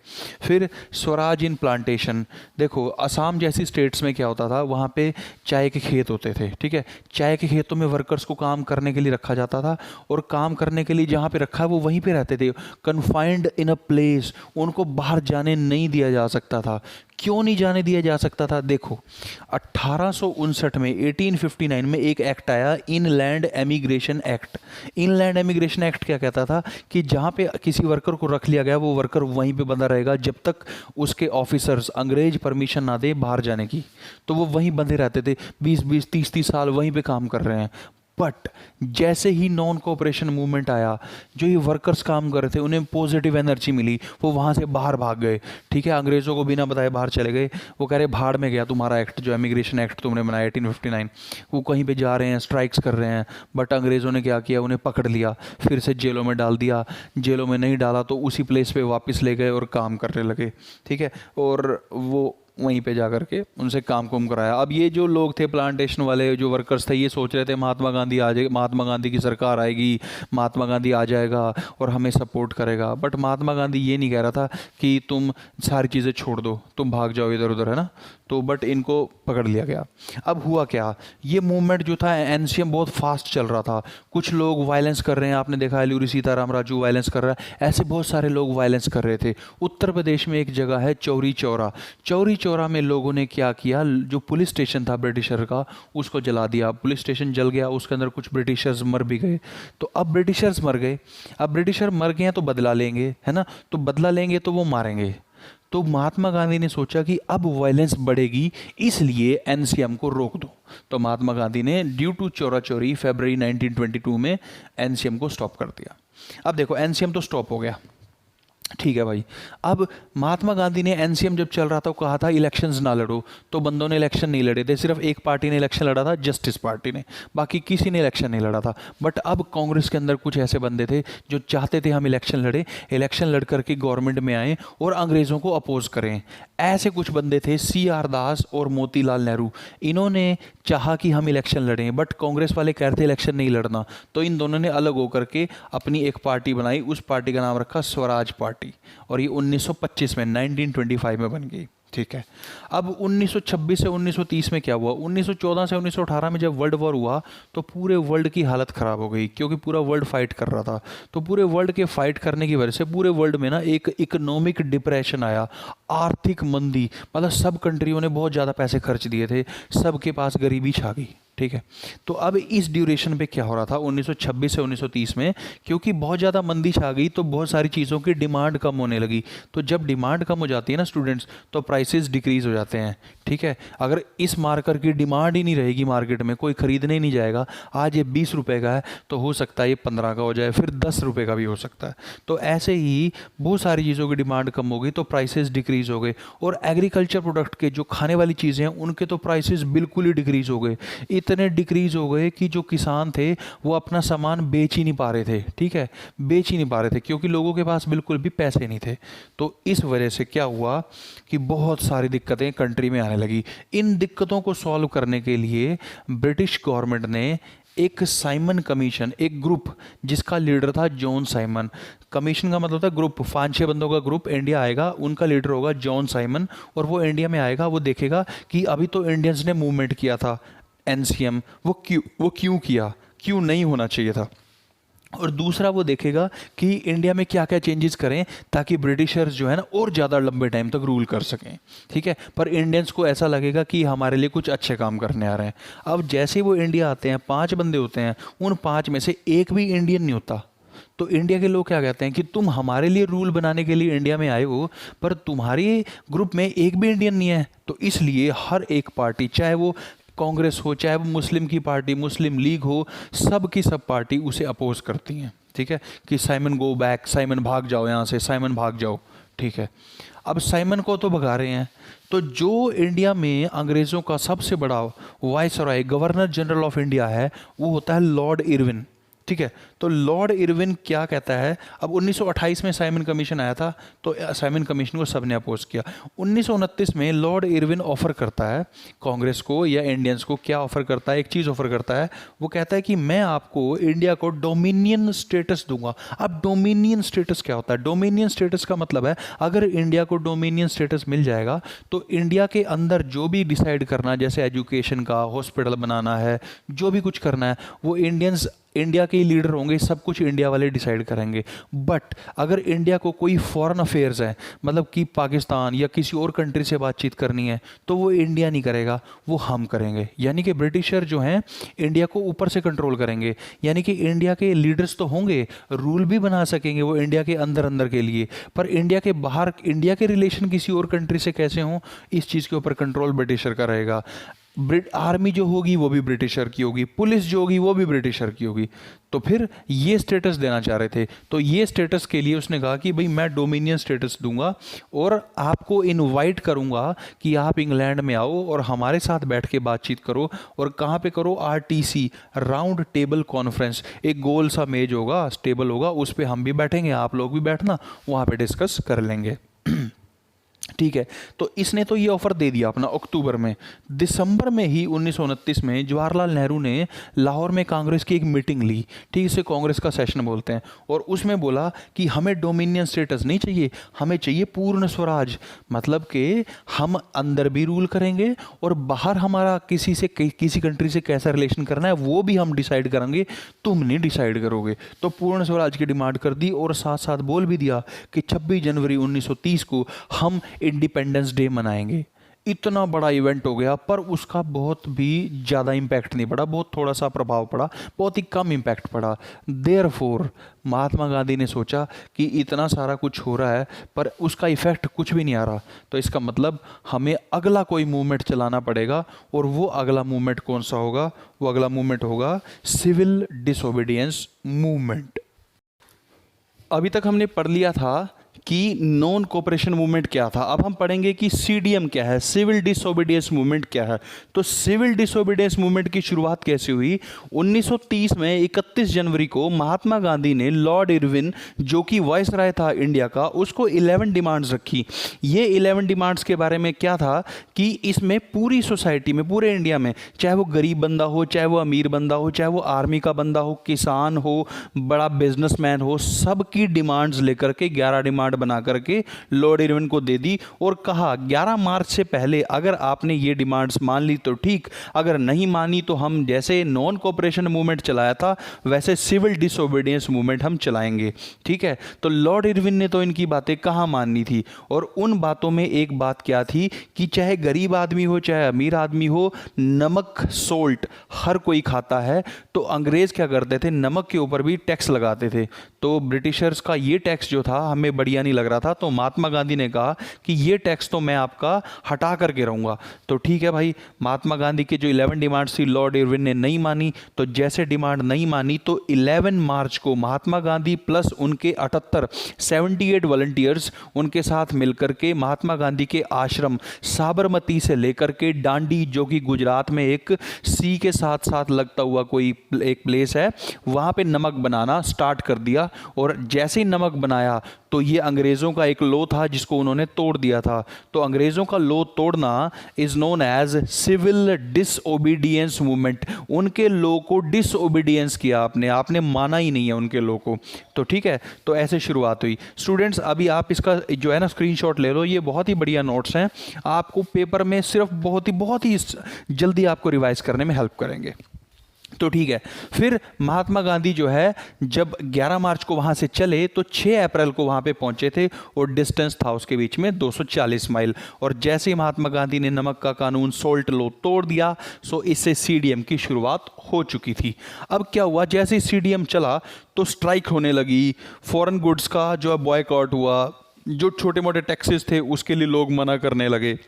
फिर स्वराज इन प्लांटेशन। देखो, असम जैसी स्टेट्स में क्या होता था, वहाँ पे चाय के खेत होते थे, ठीक है। चाय के खेतों में वर्कर्स को काम करने के लिए रखा जाता था, और काम करने के लिए जहाँ पे रखा है वो वहीं पे रहते थे, कन्फाइंड इन अ प्लेस। उनको बाहर जाने नहीं दिया जा सकता था। क्यों नहीं जाने दिया जा सकता था? देखो, 1859 में 1859 में एक एक्ट आया, inland emigration act. Inland emigration act क्या कहता था कि जहाँ पे किसी वर्कर को रख लिया गया, वो वर्कर वहीं पे बंधा रहेगा जब तक उसके ऑफिसर्स अंग्रेज परमिशन ना दे बाहर जाने की। तो वो वहीं बंधे रहते थे, 20-20 30-30 साल वहीं पे काम कर रहे हैं। बट जैसे ही नॉन कोऑपरेशन मूवमेंट आया, जो ये वर्कर्स काम कर रहे थे उन्हें पॉजिटिव एनर्जी मिली, वो वहाँ से बाहर भाग गए, ठीक है। अंग्रेज़ों को बिना बताए बाहर चले गए। वो कह रहे भाड़ में गया तुम्हारा एक्ट, जो इमिग्रेशन एक्ट तुमने बनाया 1859। वो कहीं पे जा रहे हैं, स्ट्राइक्स कर रहे हैं, बट अंग्रेज़ों ने क्या किया, उन्हें पकड़ लिया, फिर से जेलों में डाल दिया। जेलों में नहीं डाला तो उसी प्लेस पे वापस ले गए और काम करने लगे, ठीक है। और वो वहीं पे जा कर के उनसे काम कुम कराया। अब ये जो लोग थे, प्लांटेशन वाले जो वर्कर्स थे, ये सोच रहे थे महात्मा गांधी आ जाए, महात्मा गांधी की सरकार आएगी, महात्मा गांधी आ जाएगा और हमें सपोर्ट करेगा। बट महात्मा गांधी ये नहीं कह रहा था कि तुम सारी चीज़ें छोड़ दो, तुम भाग जाओ इधर उधर, है ना। तो बट इनको पकड़ लिया गया। अब हुआ क्या, ये मूवमेंट जो था एनसीएम बहुत फास्ट चल रहा था। कुछ लोग वायलेंस कर रहे हैं, आपने देखा अल्यूरी सीताराम राजू वायलेंस कर रहा है, ऐसे बहुत सारे लोग वायलेंस कर रहे थे। उत्तर प्रदेश में एक जगह है चौरी चौरा। चौरी चौरा में लोगों ने क्या किया, जो पुलिस स्टेशन था ब्रिटिशर का, उसको जला दिया। पुलिस स्टेशन जल गया, उसके अंदर कुछ ब्रिटिशर्स मर भी गए। तो अब ब्रिटिशर्स मर गए, अब ब्रिटिशर मर गए हैं तो बदला लेंगे, है ना। तो बदला लेंगे तो वो मारेंगे। तो महात्मा गांधी ने सोचा कि अब वायलेंस बढ़ेगी, इसलिए एनसीएम को रोक दो। तो महात्मा गांधी ने ड्यू टू चौरा चौरी फरवरी 1922 में एनसीएम को स्टॉप कर दिया। अब देखो, एनसीएम तो स्टॉप हो गया, ठीक है भाई। अब महात्मा गांधी ने एनसीएम जब चल रहा था, कहा था इलेक्शंस ना लड़ो, तो बंदों ने इलेक्शन नहीं लड़े थे। सिर्फ एक पार्टी ने इलेक्शन लड़ा था, जस्टिस पार्टी ने, बाकी किसी ने इलेक्शन नहीं लड़ा था। बट अब कांग्रेस के अंदर कुछ ऐसे बंदे थे जो चाहते थे हम इलेक्शन लड़े, इलेक्शन लड़ करके गवर्नमेंट में आए और अंग्रेज़ों को अपोज करें। ऐसे कुछ बंदे थे, CR दास और मोतीलाल नेहरू। इन्होंने चाहा कि हम इलेक्शन लड़ें, बट कांग्रेस वाले कह रहे थे इलेक्शन नहीं लड़ना। तो इन दोनों ने अलग होकर के अपनी एक पार्टी बनाई, उस पार्टी का नाम रखा स्वराज पार्टी, और ये 1925 में 1925 में बन गई, ठीक है। अब 1926 से 1930 में क्या हुआ, 1914 से 1918 में जब वर्ल्ड वॉर हुआ तो पूरे वर्ल्ड की हालत ख़राब हो गई, क्योंकि पूरा वर्ल्ड फाइट कर रहा था। तो पूरे वर्ल्ड के फाइट करने की वजह से पूरे वर्ल्ड में ना एक इकोनॉमिक डिप्रेशन आया। आर्थिक मंदी, मतलब सब कंट्रियों ने बहुत ज़्यादा पैसे खर्च दिए थे, सबके पास गरीबी छा गई, ठीक है। तो अब इस ड्यूरेशन पे क्या हो रहा था 1926 से 1930 में, क्योंकि बहुत ज़्यादा मंदी छा गई तो बहुत सारी चीज़ों की डिमांड कम होने लगी। तो जब डिमांड कम हो जाती है ना स्टूडेंट्स, तो प्राइसेस डिक्रीज़ हो जाते हैं, ठीक है। अगर इस मार्कर की डिमांड ही नहीं रहेगी मार्केट में, कोई ख़रीदने ही नहीं जाएगा, आज ये 20 रुपये का है तो हो सकता है ये 15 का हो जाए, फिर 10 रुपये का भी हो सकता है। तो ऐसे ही बहुत सारी चीज़ों की डिमांड कम हो गई तो प्राइसेस डिक्रीज़ हो गए। और एग्रीकल्चर प्रोडक्ट के जो खाने वाली चीज़ें हैं उनके तो प्राइसेस बिल्कुल ही डिक्रीज़ हो गए, इतने डिक्रीज़ हो गए कि जो किसान थे वो अपना सामान बेच ही नहीं पा रहे थे, ठीक है, बेच ही नहीं पा रहे थे क्योंकि लोगों के पास बिल्कुल भी पैसे नहीं थे। तो इस वजह से क्या हुआ कि बहुत सारी दिक्कतें कंट्री में आने लगी। इन दिक्कतों को सॉल्व करने के लिए ब्रिटिश गवर्नमेंट ने एक साइमन कमीशन, एक ग्रुप जिसका लीडर था जॉन साइमन। कमीशन का मतलब था ग्रुप, 5-6 बंदों का ग्रुप इंडिया आएगा, उनका लीडर होगा जॉन साइमन, और वो इंडिया में आएगा, वो देखेगा कि अभी तो इंडियंस ने मूवमेंट किया था एनसीएम, वो क्यों किया, क्यों नहीं होना चाहिए था। और दूसरा वो देखेगा कि इंडिया में क्या क्या चेंजेस करें ताकि ब्रिटिशर्स जो है ना और ज़्यादा लंबे टाइम तक रूल कर सकें, ठीक है। पर इंडियंस को ऐसा लगेगा कि हमारे लिए कुछ अच्छे काम करने आ रहे हैं। अब जैसे वो इंडिया आते हैं, 5 बंदे होते हैं, उन 5 में से एक भी इंडियन नहीं होता। तो इंडिया के लोग क्या कहते हैं कि तुम हमारे लिए रूल बनाने के लिए इंडिया में आए हो, पर तुम्हारे ग्रुप में एक भी इंडियन नहीं है। तो इसलिए हर एक पार्टी, चाहे वो कांग्रेस हो, चाहे वो मुस्लिम की पार्टी, मुस्लिम लीग हो, सब की सब पार्टी उसे अपोज करती हैं, ठीक है, कि साइमन गो बैक, साइमन भाग जाओ यहाँ से, साइमन भाग जाओ, ठीक है। अब साइमन को तो भगा रहे हैं, तो जो इंडिया में अंग्रेज़ों का सबसे बड़ा viceroy, governor general of India है, वो होता है लॉर्ड इरविन, ठीक है। तो लॉर्ड इरविन क्या कहता है, अब 1928 में साइमन कमीशन आया था, तो साइमन कमीशन को सबने अपोज किया। 1929 में लॉर्ड इरविन ऑफर करता है कांग्रेस को या इंडियंस को, क्या ऑफर करता है, एक चीज़ ऑफर करता है, वो कहता है कि मैं आपको इंडिया को डोमिनियन स्टेटस दूंगा। अब डोमिनियन स्टेटस क्या होता है? डोमिनियन स्टेटस का मतलब है अगर इंडिया को डोमिनियन स्टेटस मिल जाएगा तो इंडिया के अंदर जो भी डिसाइड करना, जैसे एजुकेशन का, हॉस्पिटल बनाना है, जो भी कुछ करना है, वो इंडिया के ही लीडर होंगे, सब कुछ इंडिया वाले डिसाइड करेंगे। बट अगर इंडिया को कोई फॉरेन अफेयर्स है, मतलब कि पाकिस्तान या किसी और कंट्री से बातचीत करनी है, तो वो इंडिया नहीं करेगा, वो हम करेंगे। यानी कि ब्रिटिशर जो हैं इंडिया को ऊपर से कंट्रोल करेंगे। यानी कि इंडिया के लीडर्स तो होंगे, रूल भी बना सकेंगे वो इंडिया के अंदर अंदर के लिए, पर इंडिया के बाहर इंडिया के रिलेशन किसी और कंट्री से कैसे हों, इस चीज़ के ऊपर कंट्रोल ब्रिटिशर का रहेगा। आर्मी जो होगी वो भी ब्रिटिशर की होगी, पुलिस जो होगी वो भी ब्रिटिशर की होगी। तो फिर ये स्टेटस देना चाह रहे थे, तो ये स्टेटस के लिए उसने कहा कि भाई मैं डोमिनियन स्टेटस दूंगा और आपको इनवाइट करूंगा कि आप इंग्लैंड में आओ और हमारे साथ बैठ के बातचीत करो। और कहाँ पे करो? RTC, round table conference. एक गोल सा मेज होगा, टेबल होगा, उस पर हम भी बैठेंगे, आप लोग भी बैठना, वहाँ पे डिस्कस कर लेंगे। ठीक है, तो इसने तो ये ऑफर दे दिया अपना अक्टूबर में। दिसंबर में ही 1929 में जवाहरलाल नेहरू ने लाहौर में कांग्रेस की एक मीटिंग ली, ठीक, इसे कांग्रेस का सेशन बोलते हैं, और उसमें बोला कि हमें डोमिनियन स्टेटस नहीं चाहिए, हमें चाहिए पूर्ण स्वराज। मतलब कि हम अंदर भी रूल करेंगे और बाहर हमारा किसी कंट्री से कैसा रिलेशन करना है वो भी हम डिसाइड करेंगे, तुम नहीं डिसाइड करोगे। तो पूर्ण स्वराज की डिमांड कर दी और साथ साथ बोल भी दिया कि 26 जनवरी 1930 को हम इंडिपेंडेंस डे मनाएंगे। इतना बड़ा इवेंट हो गया, पर उसका बहुत भी ज़्यादा इम्पैक्ट नहीं पड़ा, बहुत थोड़ा सा प्रभाव पड़ा, बहुत ही कम इम्पैक्ट पड़ा। देयरफॉर महात्मा गांधी ने सोचा कि इतना सारा कुछ हो रहा है पर उसका इफेक्ट कुछ भी नहीं आ रहा, तो इसका मतलब हमें अगला कोई मूवमेंट चलाना पड़ेगा। और वो अगला मूवमेंट कौन सा होगा? वो अगला मूवमेंट होगा सिविल डिसोबीडियंस मूवमेंट। अभी तक हमने पढ़ लिया था कि नॉन कोऑपरेशन मूवमेंट क्या था, अब हम पढ़ेंगे कि सीडीएम क्या है, सिविल डिसोबीडियंस मूवमेंट क्या है। तो सिविल डिसोबीडियंस मूवमेंट की शुरुआत कैसे हुई? 1930 में 31 जनवरी को महात्मा गांधी ने लॉर्ड इरविन, जो कि वाइसराय था इंडिया का, उसको 11 डिमांड्स रखी। ये 11 डिमांड्स के बारे में क्या था कि इसमें पूरी सोसाइटी में, पूरे इंडिया में, चाहे वो गरीब बंदा हो, चाहे वो अमीर बंदा हो, चाहे वो आर्मी का बंदा हो, किसान हो, बड़ा बिजनेसमैन हो, सबकी डिमांड्स लेकर के 11 डिमांड डिमांड बना करके लॉर्ड इरविन को दे दी और कहा 11 मार्च से पहले अगर आपने ये डिमांड्स मान ली तो ठीक, अगर नहीं मानी तो हम जैसे नॉन कोऑपरेशन मूवमेंट चलाया था वैसे सिविल डिसोबीडियंस मूवमेंट हम चलाएंगे। ठीक है, तो लॉर्ड इरविन ने तो इनकी बातें कहाँ माननी थी। और उन बातों में एक बात क्या थी कि चाहे गरीब आदमी हो चाहे अमीर आदमी हो, नमक सोल्ट हर कोई खाता है। तो अंग्रेज क्या करते थे, नमक के ऊपर भी टैक्स लगाते थे। तो ब्रिटिशर्स का ये टैक्स जो था हमें बढ़िया नहीं लग रहा था, तो महात्मा गांधी ने कहा कि ये टैक्स तो मैं आपका हटा करके रहूंगा। तो ठीक है भाई, महात्मा गांधी की जो 11 डिमांड्स थी लॉर्ड इरविन ने नहीं मानी। तो जैसे डिमांड नहीं मानी तो 11 मार्च को महात्मा गांधी प्लस उनके 78 वॉलंटियर्स उनके साथ मिलकर के महात्मा गांधी के आश्रम साबरमती से लेकर के डांडी, जो कि गुजरात में एक सी के साथ साथ लगता हुआ कोई एक प्लेस है, वहां पे नमक बनाना स्टार्ट कर दिया। और जैसे ही नमक बनाया तो ये अंग्रेजों का एक लॉ था जिसको उन्होंने तोड़ दिया था। तो अंग्रेजों का लॉ तोड़ना is known as civil disobedience movement. उनके लॉ को डिसओबीडियंस किया आपने माना ही नहीं है उनके लॉ को। तो ठीक है, तो ऐसे शुरुआत हुई। स्टूडेंट्स अभी आप इसका जो है ना स्क्रीनशॉट ले लो, ये बहुत ही बढ़िया नोट्स हैं, आपको पेपर में सिर्फ बहुत ही जल्दी आपको रिवाइज करने में हेल्प करेंगे। तो ठीक है, फिर महात्मा गांधी जो है जब 11 मार्च को वहां से चले तो 6 अप्रैल को वहां पे पहुंचे थे और डिस्टेंस था उसके बीच में 240 माइल। और जैसे ही महात्मा गांधी ने नमक का कानून सोल्ट लॉ तोड़ दिया, सो इससे सीडीएम की शुरुआत हो चुकी थी। अब क्या हुआ, जैसे ही सीडीएम चला तो स्ट्राइक होने लगी, फॉरेन गुड्स का जो है बॉयकॉट हुआ, जो छोटे मोटे टैक्सेस थे उसके लिए लोग मना करने लगे।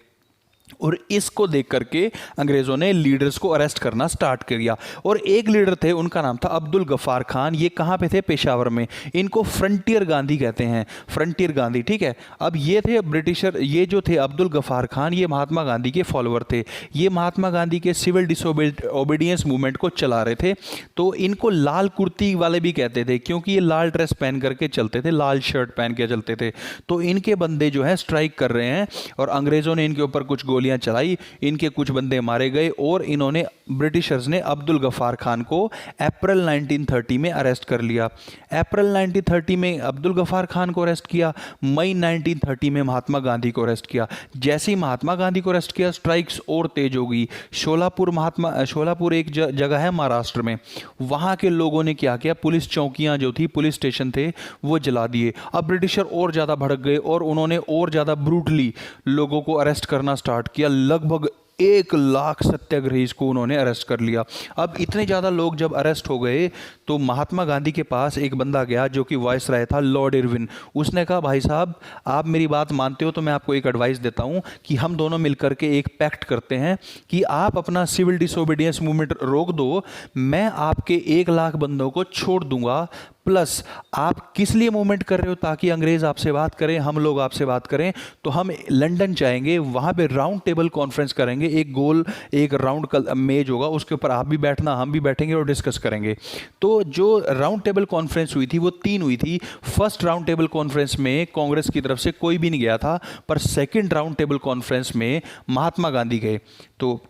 और इसको देख करके अंग्रेजों ने लीडर्स को अरेस्ट करना स्टार्ट कर दिया। और एक लीडर थे, उनका नाम था अब्दुल गफ्फार खान। ये कहाँ पे थे, पेशावर में। इनको फ्रंटियर गांधी कहते हैं, फ्रंटियर गांधी। ठीक है, अब ये थे ब्रिटिशर, ये जो थे अब्दुल गफ्फार खान, ये महात्मा गांधी के फॉलोअर थे। ये महात्मा गांधी के सिविल डिसोबीडियंस मूवमेंट को चला रहे थे। तो इनको लाल कुर्ती वाले भी कहते थे क्योंकि ये लाल ड्रेस पहन करके चलते थे, लाल शर्ट पहन के चलते थे। तो इनके बंदे जो है स्ट्राइक कर रहे हैं और अंग्रेजों ने इनके ऊपर कुछ गोलियां चलाई, इनके कुछ बंदे मारे गए और इन्होंने ब्रिटिशर्स ने अब्दुल गफ्फार खान को अप्रैल 1930 में अरेस्ट कर लिया। अप्रैल 1930 में अब्दुल गफ्फार खान को अरेस्ट किया, मई 1930 में महात्मा गांधी को अरेस्ट किया। जैसे ही महात्मा गांधी को अरेस्ट किया, स्ट्राइक्स और तेज हो गई। शोलापुर एक जगह है महाराष्ट्र में, वहां के लोगों ने क्या किया, पुलिस चौकियां जो थी, पुलिस स्टेशन थे, वो जला दिए। अब ब्रिटिशर और ज्यादा भड़क गए और उन्होंने और ज्यादा ब्रूटली लोगों को अरेस्ट करना स्टार्ट किया। लगभग 1 लाख सत्याग्रही को उन्होंने अरेस्ट कर लिया। अब इतने ज़्यादा लोग जब अरेस्ट हो गए तो महात्मा गांधी के पास एक बंदा गया जो कि वायसराय था, लॉर्ड इरविन। उसने कहा, भाई साहब आप मेरी बात मानते हो तो मैं आपको एक एडवाइस देता हूं कि हम दोनों मिलकर के एक पैक्ट करते हैं कि आप अपना सिविल डिसोबीडियंस मूवमेंट रोक दो, मैं आपके 1 लाख बंदों को छोड़ दूंगा। प्लस आप किस लिए मूवमेंट कर रहे हो, ताकि अंग्रेज आपसे बात करें, हम लोग आपसे बात करें। तो हम लंदन जाएंगे, वहां पे राउंड टेबल कॉन्फ्रेंस करेंगे, एक राउंड मेज होगा, उसके ऊपर आप भी बैठना, हम भी बैठेंगे और डिस्कस करेंगे। तो जो राउंड टेबल कॉन्फ्रेंस हुई थी वो 3 हुई थी। फर्स्ट राउंड टेबल कॉन्फ्रेंस में कांग्रेस की तरफ से कोई भी नहीं गया था, पर सेकंड राउंड टेबल कॉन्फ्रेंस में महात्मा गांधी गए। तो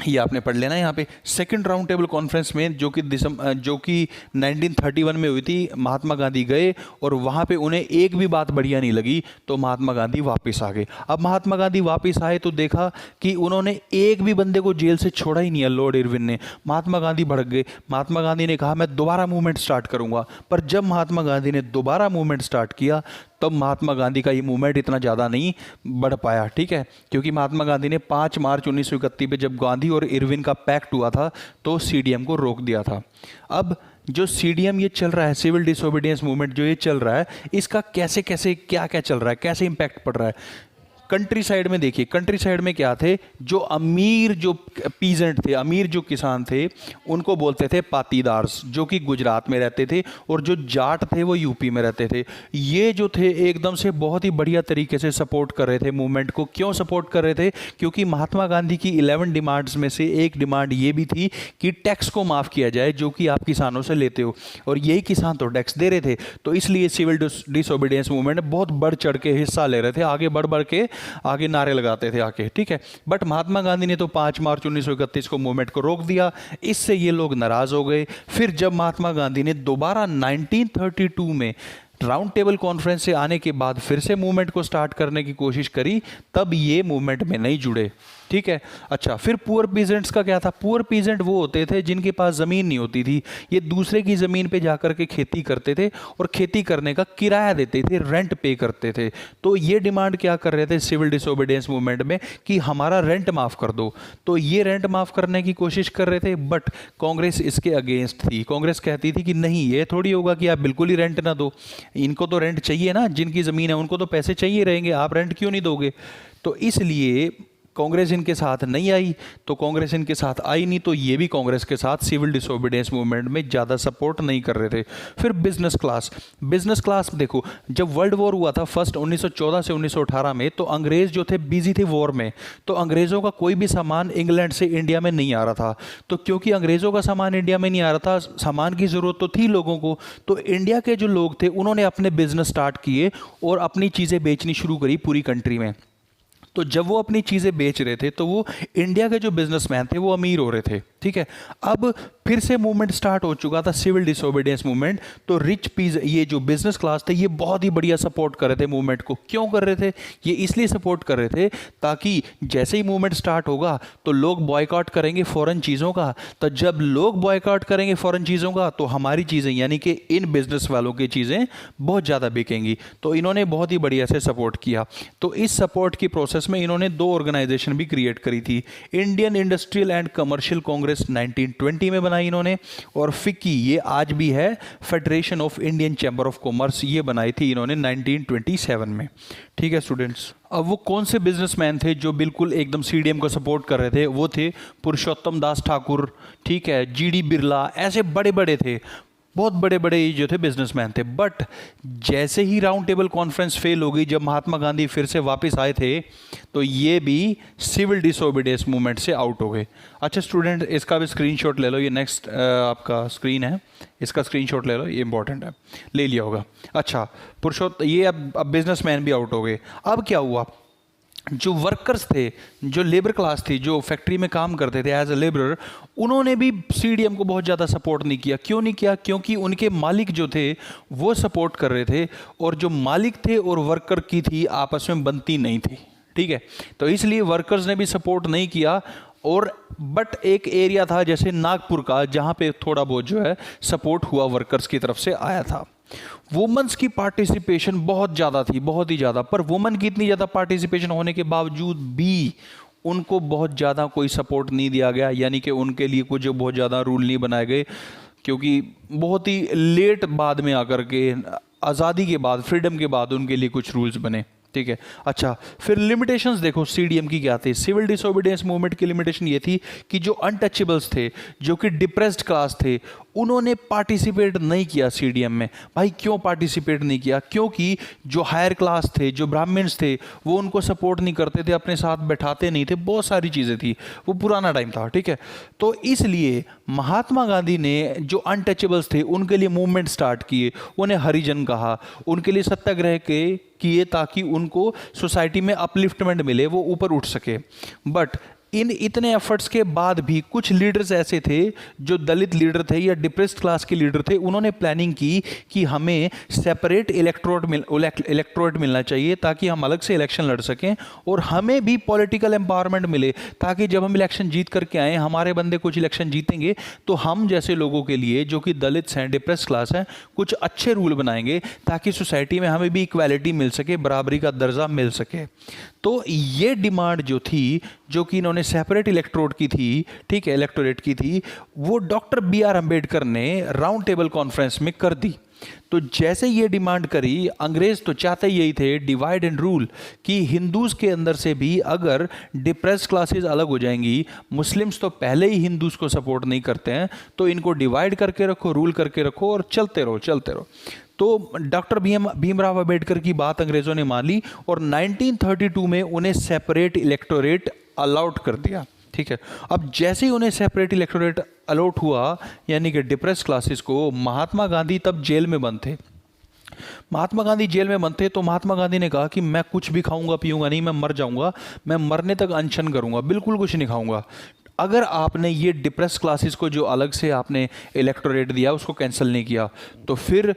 ये आपने पढ़ लेना यहाँ पे, सेकंड राउंड टेबल कॉन्फ्रेंस में जो कि 1931 में हुई थी, महात्मा गांधी गए और वहाँ पे उन्हें एक भी बात बढ़िया नहीं लगी, तो महात्मा गांधी वापस आ गए। अब महात्मा गांधी वापस आए तो देखा कि उन्होंने एक भी बंदे को जेल से छोड़ा ही नहीं है लॉर्ड इरविन ने। महात्मा गांधी भड़क गए। महात्मा गांधी ने कहा, मैं दोबारा मूवमेंट स्टार्ट करूंगा। पर जब महात्मा गांधी ने दोबारा मूवमेंट स्टार्ट किया तब महात्मा गांधी का ये मूवमेंट इतना ज़्यादा नहीं बढ़ पाया। ठीक है, क्योंकि महात्मा गांधी ने 5 मार्च 1931 पे जब गांधी और इरविन का पैक्ट हुआ था तो सीडीएम को रोक दिया था। अब जो सीडीएम ये चल रहा है, सिविल डिसोबीडियंस मूवमेंट जो ये चल रहा है, इसका कैसे कैसे क्या क्या चल रहा है, कैसे इंपैक्ट पड़ रहा है। कंट्री साइड में देखिए, कंट्री साइड में क्या थे, जो अमीर जो पीजेंट थे, अमीर जो किसान थे, उनको बोलते थे पाटीदार्स, जो कि गुजरात में रहते थे, और जो जाट थे वो यूपी में रहते थे। ये जो थे एकदम से बहुत ही बढ़िया तरीके से सपोर्ट कर रहे थे मूवमेंट को। क्यों सपोर्ट कर रहे थे, क्योंकि महात्मा गांधी की 11 डिमांड्स में से एक डिमांड ये भी थी कि टैक्स को माफ़ किया जाए जो कि आप किसानों से लेते हो, और यही किसान तो टैक्स दे रहे थे। तो इसलिए सिविल डिसोबीडियंस मूवमेंट में बहुत बढ़ चढ़ के हिस्सा ले रहे थे, आगे बढ़ बढ़ के आगे नारे लगाते थे आके। ठीक है, बट महात्मा गांधी ने तो 5 मार्च 1931 को मूवमेंट को रोक दिया। इससे ये लोग नाराज हो गए। फिर जब महात्मा गांधी ने दोबारा 1932 में राउंड टेबल कॉन्फ्रेंस से आने के बाद फिर से मूवमेंट को स्टार्ट करने की कोशिश करी, तब ये मूवमेंट में नहीं जुड़े। ठीक है। अच्छा, फिर पुअर पीजेंट्स का क्या था? पुअर पीजेंट वो होते थे जिनके पास ज़मीन नहीं होती थी, ये दूसरे की ज़मीन पे जाकर के खेती करते थे और खेती करने का किराया देते थे, रेंट पे करते थे। तो ये डिमांड क्या कर रहे थे सिविल डिसोबीडियंस मूवमेंट में कि हमारा रेंट माफ़ कर दो। तो ये रेंट माफ़ करने की कोशिश कर रहे थे, बट कांग्रेस इसके अगेंस्ट थी। कांग्रेस कहती थी कि नहीं, ये थोड़ी होगा कि आप बिल्कुल ही रेंट ना दो, इनको तो रेंट चाहिए ना, जिनकी ज़मीन है उनको तो पैसे चाहिए रहेंगे, आप रेंट क्यों नहीं दोगे? तो इसलिए कांग्रेस इनके साथ नहीं आई। तो कांग्रेस इनके साथ आई नहीं, तो ये भी कांग्रेस के साथ सिविल डिसोबीडियंस मूवमेंट में ज़्यादा सपोर्ट नहीं कर रहे थे। फिर बिजनेस क्लास देखो, जब वर्ल्ड वॉर हुआ था फर्स्ट 1914 से 1918 में, तो अंग्रेज़ जो थे बिजी थे वॉर में, तो अंग्रेज़ों का कोई भी सामान इंग्लैंड से इंडिया में नहीं आ रहा था। तो क्योंकि अंग्रेज़ों का सामान इंडिया में नहीं आ रहा था, सामान की ज़रूरत तो थी लोगों को, तो इंडिया के जो लोग थे उन्होंने अपने बिजनेस स्टार्ट किए और अपनी चीज़ें बेचनी शुरू करी पूरी कंट्री में। तो जब वो अपनी चीज़ें बेच रहे थे, तो वो इंडिया के जो बिजनेसमैन थे वो अमीर हो रहे थे। ठीक है। अब फिर से मूवमेंट स्टार्ट हो चुका था, सिविल डिसोबीडियंस मूवमेंट। तो ये जो बिजनेस क्लास थे, ये बहुत ही बढ़िया सपोर्ट कर रहे थे मूवमेंट को। क्यों कर रहे थे? ये इसलिए सपोर्ट कर रहे थे ताकि जैसे ही मूवमेंट स्टार्ट होगा तो लोग बॉयकॉट करेंगे फॉरेन चीज़ों का। तो जब लोग बॉयकॉट करेंगे फॉरेन चीज़ों का, तो हमारी चीज़ें यानी कि इन बिजनेस वालों की चीज़ें बहुत ज़्यादा बिकेंगी। तो इन्होंने बहुत ही बढ़िया से सपोर्ट किया। तो इस सपोर्ट की प्रोसेस में इन्होंने दो ऑर्गेनाइजेशन भी क्रिएट करी थी। Indian industrial and commercial Congress 1920 में बनाई इन्होंने, और फिक्की ये आज भी है, federation of Indian chamber of commerce, ये बनाई थी इन्होंने 1927 में। ठीक है स्टूडेंट्स। अब वो कौन से बिजनेसमैन थे जो बिल्कुल एकदम सीडीएम को सपोर्ट कर रहे थे? वो थे पुरुषोत्तम दास ठाकुर, ठीक है, जीडी बिरला, ऐसे बड़े बड़े थे, बहुत बड़े बड़े जो थे बिजनेसमैन थे। बट जैसे ही राउंड टेबल कॉन्फ्रेंस फेल हो गई, जब महात्मा गांधी फिर से वापस आए थे, तो ये भी सिविल डिसोबीडियंस मूवमेंट से आउट हो गए। अच्छा स्टूडेंट, इसका भी स्क्रीनशॉट ले लो, ये नेक्स्ट आपका स्क्रीन है, इसका स्क्रीनशॉट ले लो, ये इंपॉर्टेंट है, ले लिया होगा। अच्छा, पुरुषोत्तम, ये अब बिजनेसमैन भी आउट हो गए। अब क्या हुआ? जो वर्कर्स थे, जो लेबर क्लास थी, जो फैक्ट्री में काम करते थे एज अ लेबरर, उन्होंने भी सीडीएम को बहुत ज़्यादा सपोर्ट नहीं किया। क्यों नहीं किया? क्योंकि उनके मालिक जो थे वो सपोर्ट कर रहे थे, और जो मालिक थे और वर्कर की थी आपस में बनती नहीं थी। ठीक है। तो इसलिए वर्कर्स ने भी सपोर्ट नहीं किया। और बट एक एरिया था जैसे नागपुर का, जहाँ पे थोड़ा बहुत जो है सपोर्ट हुआ, वर्कर्स की तरफ से आया था। वुमेन्स की पार्टिसिपेशन बहुत ज़्यादा थी, बहुत ही ज़्यादा। पर वुमेन की इतनी ज़्यादा पार्टिसिपेशन होने के बावजूद भी उनको बहुत ज़्यादा कोई सपोर्ट नहीं दिया गया, यानी कि उनके लिए कुछ बहुत ज़्यादा रूल नहीं बनाए गए, क्योंकि बहुत ही लेट बाद में आकर के, आज़ादी के बाद, फ्रीडम के बाद उनके लिए कुछ रूल्स बने। ठीक है। अच्छा, फिर लिमिटेशंस देखो सीडीएम की क्या थी। सिविल डिसोबीडियंस मूवमेंट की लिमिटेशन ये थी कि जो अनटचेबल्स थे, जो कि डिप्रेस्ड क्लास थे, उन्होंने पार्टिसिपेट नहीं किया सीडीएम में। भाई क्यों पार्टिसिपेट नहीं किया? क्योंकि जो हायर क्लास थे, जो ब्राह्मण्स थे, वो उनको सपोर्ट नहीं करते थे, अपने साथ बैठाते नहीं थे, बहुत सारी चीज़ें थी, वो पुराना टाइम था। ठीक है। तो इसलिए महात्मा गांधी ने जो अनटचेबल्स थे उनके लिए मूवमेंट स्टार्ट किए, उन्हें हरिजन कहा, उनके लिए सत्याग्रह के किए, ताकि उनको सोसाइटी में अपलिफ्टमेंट मिले, वो ऊपर उठ सके। बट इन इतने एफर्ट्स के बाद भी कुछ लीडर्स ऐसे थे जो दलित लीडर थे या डिप्रेस्ड क्लास के लीडर थे, उन्होंने प्लानिंग की कि हमें सेपरेट इलेक्टोरेट मिलना चाहिए, ताकि हम अलग से इलेक्शन लड़ सकें और हमें भी पॉलिटिकल एम्पावरमेंट मिले, ताकि जब हम इलेक्शन जीत करके आए, हमारे बंदे कुछ इलेक्शन जीतेंगे, तो हम जैसे लोगों के लिए, जो कि दलित हैं, डिप्रेस्ड क्लास हैं, कुछ अच्छे रूल बनाएंगे, ताकि सोसाइटी में हमें भी इक्वालिटी मिल सके, बराबरी का दर्जा मिल सके। तो ये डिमांड जो थी, जो कि इन्होंने सेपरेट इलेक्टोरेट की थी, ठीक है, इलेक्टोरेट की थी, वो डॉक्टर बी.आर. अम्बेडकर ने राउंड टेबल कॉन्फ्रेंस में कर दी। तो जैसे ये डिमांड करी, अंग्रेज तो चाहते यही थे, डिवाइड एंड रूल, कि हिंदूज के अंदर से भी अगर डिप्रेस्ड क्लासेस अलग हो जाएंगी, मुस्लिम्स तो पहले ही हिंदूज को सपोर्ट नहीं करते हैं, तो इनको डिवाइड करके रखो, रूल करके रखो, और चलते रहो। तो डॉक्टर भीमराव अंबेडकर की बात अंग्रेजों ने मान ली और 1932 में उन्हें सेपरेट इलेक्टोरेट अलाउड कर दिया। ठीक है। अब जैसे ही उन्हें सेपरेट इलेक्टोरेट अलॉट हुआ, यानी कि डिप्रेस्ड क्लासेस को, महात्मा गांधी तब जेल में बंद थे। महात्मा गांधी जेल में बंद थे, तो महात्मा गांधी ने कहा कि मैं कुछ भी खाऊंगा पीऊंगा नहीं, मैं मर जाऊंगा, मैं मरने तक अनशन करूंगा, बिल्कुल कुछ नहीं खाऊंगा। अगर आपने ये डिप्रेस्ड क्लासेस को जो अलग से आपने इलेक्टोरेट दिया उसको कैंसिल नहीं किया, तो फिर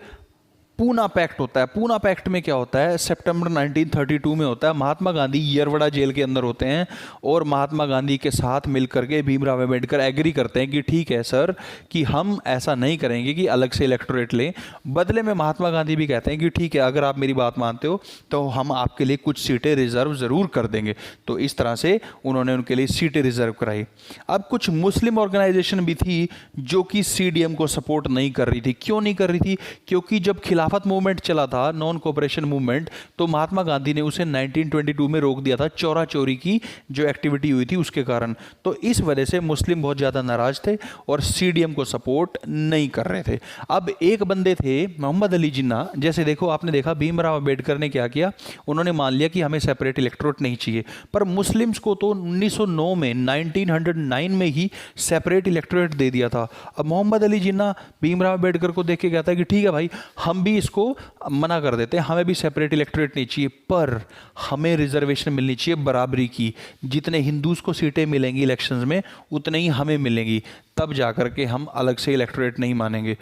पूना पैक्ट होता है। पूना पैक्ट में क्या होता है, सितंबर 1932 में होता है। महात्मा गांधी यरवड़ा जेल के अंदर होते हैं और महात्मा गांधी के साथ मिलकर के भीमराव अम्बेडकर एग्री करते हैं कि ठीक है सर, कि हम ऐसा नहीं करेंगे कि अलग से इलेक्टोरेट लें। बदले में महात्मा गांधी भी कहते हैं कि ठीक है, अगर आप मेरी बात मानते हो तो हम आपके लिए कुछ सीटें रिजर्व ज़रूर कर देंगे। तो इस तरह से उन्होंने उनके लिए सीटें रिजर्व कराई। अब कुछ मुस्लिम ऑर्गेनाइजेशन भी थी जो कि सीडीएम को सपोर्ट नहीं कर रही थी। क्यों नहीं कर रही थी? क्योंकि जब खिलाफत मूवमेंट चला था, नॉन कोऑपरेशन मूवमेंट, तो महात्मा गांधी ने उसे 1922 में रोक दिया था, चोरा चोरी की जो एक्टिविटी हुई थी उसके कारण। तो इस वजह से मुस्लिम बहुत ज़्यादा नाराज थे और सीडीएम को सपोर्ट नहीं कर रहे थे। अब एक बंदे थे मोहम्मद अली जिन्ना, जैसे देखो आपने देखा भीमराव अम्बेडकर ने क्या किया, उन्होंने मान लिया कि हमें सेपरेट इलेक्टोरेट नहीं चाहिए, पर मुस्लिम्स को तो 1909 में 1909 में ही सेपरेट इलेक्टोरेट दे दिया था। अब मोहम्मद अली जिन्ना भीमराव अम्बेडकर को देख के कहता है कि ठीक है भाई, हम भी इसको मना कर देते हैं, हमें भी सेपरेट इलेक्टोरेट नहीं चाहिए, पर हमें रिजर्वेशन मिलनी चाहिए बराबरी की। जितने हिंदूज को सीटें मिलेंगी इलेक्शंस में उतने ही हमें मिलेंगी, तब जाकर के हम अलग से इलेक्टोरेट नहीं मानेंगे।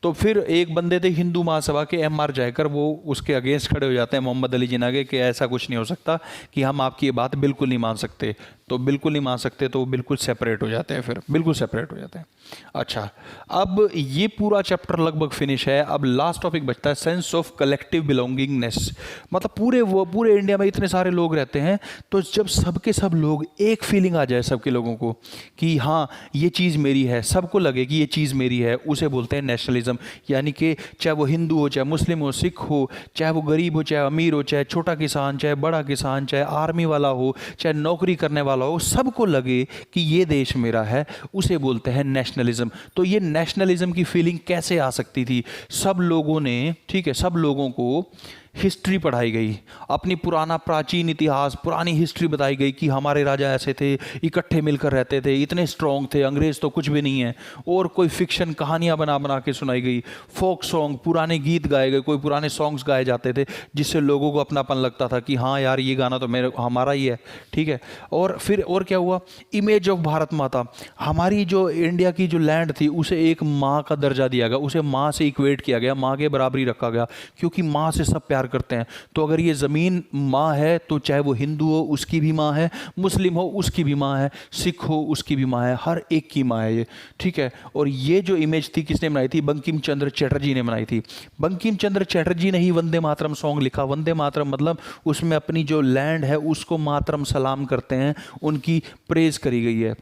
तो फिर एक बंदे थे हिंदू महासभा के एमआर जयकर, वो उसके अगेंस्ट खड़े हो जाते हैं मोहम्मद अली जिन्ना के कि ऐसा कुछ नहीं हो सकता, कि हम आपकी ये बात बिल्कुल नहीं मान सकते। तो बिल्कुल नहीं मान सकते तो वो बिल्कुल सेपरेट हो जाते हैं, फिर बिल्कुल सेपरेट हो जाते हैं। अच्छा, अब ये पूरा चैप्टर लगभग फिनिश है। अब लास्ट टॉपिक बचता है सेंस ऑफ कलेक्टिव बिलोंगिंगनेस। मतलब पूरे इंडिया में इतने सारे लोग रहते हैं, तो जब सबके सब लोग एक फीलिंग आ जाए सबके लोगों को कि हाँ ये चीज़ मेरी है, सबको लगे कि ये चीज़ मेरी है, उसे बोलते हैं नेशनलिज्म। यानी कि चाहे वो हिंदू हो, चाहे मुस्लिम हो, सिख हो, चाहे वो गरीब हो, चाहे अमीर हो, चाहे छोटा किसान, चाहे बड़ा किसान, चाहे आर्मी वाला हो, चाहे नौकरी करने वाला हो, सबको लगे कि ये देश मेरा है, उसे बोलते हैं नेशनलिज्म। तो ये नेशनलिज्म की फीलिंग कैसे आ सकती थी? सब लोगों ने, ठीक है, सब लोगों को हिस्ट्री पढ़ाई गई, अपनी पुराना प्राचीन इतिहास, पुरानी हिस्ट्री बताई गई कि हमारे राजा ऐसे थे, इकट्ठे मिलकर रहते थे, इतने स्ट्रॉन्ग थे, अंग्रेज़ तो कुछ भी नहीं है। और कोई फिक्शन कहानियाँ बना बना के सुनाई गई, फोक सॉन्ग, पुराने गीत गाए गए, कोई पुराने सॉन्ग्स गाए जाते थे जिससे लोगों को अपनापन लगता था कि हाँ यार ये गाना तो हमारा ही है, ठीक है। और फिर और क्या हुआ, इमेज ऑफ भारत माता, हमारी जो इंडिया की जो लैंड थी उसे एक माँ का दर्जा दिया गया, उसे माँ से इक्वेट किया गया, माँ के बराबरी रखा गया, क्योंकि माँ से सब प्यार करते हैं। तो अगर ये ज़मीन माँ है तो चाहे वो हिंदू हो उसकी भी माँ है, मुस्लिम हो उसकी भी माँ है, सिख हो उसकी भी माँ है, हर एक की माँ है ये, ठीक है। और ये जो इमेज थी किसने बनाई थी? बंकिम चंद्र चटर्जी ने बनाई थी। बंकिम चंद्र चटर्जी ने ही वंदे मातरम सॉन्ग लिखा। वंदे मातरम मतलब उसमें अपनी जो लैंड है उसको मातरम सलाम करते हैं, उनकी प्रेज करी गई है।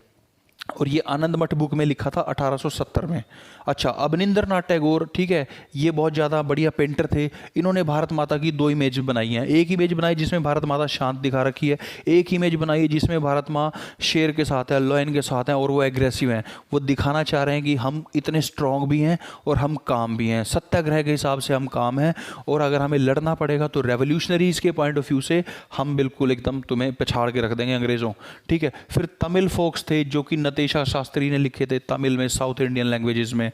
और ये आनंद मठ बुक में लिखा था 1870 में। अच्छा, अवनिंद्रनाथ टैगोर, ठीक है, ये बहुत ज़्यादा बढ़िया पेंटर थे। इन्होंने भारत माता की दो इमेज बनाई हैं। एक इमेज बनाई जिसमें भारत माता शांत दिखा रखी है, एक इमेज बनाई जिसमें भारत माँ शेर के साथ है, लॉयन के साथ हैं और वो एग्रेसिव हैं। वो दिखाना चाह रहे हैं कि हम इतने स्ट्रांग भी हैं और हम काम भी हैं, सत्याग्रह के हिसाब से हम काम हैं, और अगर हमें लड़ना पड़ेगा तो रेवोल्यूशनरीज के पॉइंट ऑफ व्यू से हम बिल्कुल एकदम तुम्हें पछाड़ के रख देंगे अंग्रेज़ों, ठीक है। फिर तमिल फोक्स थे जो कि नतेशा शास्त्री ने लिखे थे तमिल में, साउथ इंडियन लैंग्वेजेस में।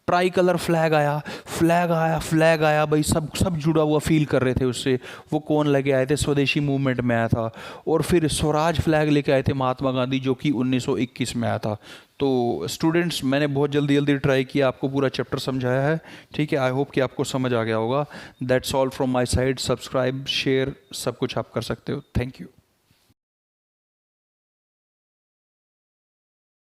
ट्राई कलर फ्लैग आया, फ्लैग आया भाई, सब जुड़ा हुआ फील कर रहे थे उससे। वो कौन लेके आए थे? स्वदेशी मूवमेंट में आया था। और फिर स्वराज फ्लैग लेके आए थे महात्मा गांधी, जो कि 1921 में आया था। तो स्टूडेंट्स, मैंने बहुत जल्दी ट्राई किया, आपको पूरा चैप्टर समझाया है, ठीक है। आई होप कि आपको समझ आ गया होगा। That's all from my side. Subscribe, share, सब कुछ आप कर सकते हो। Thank you.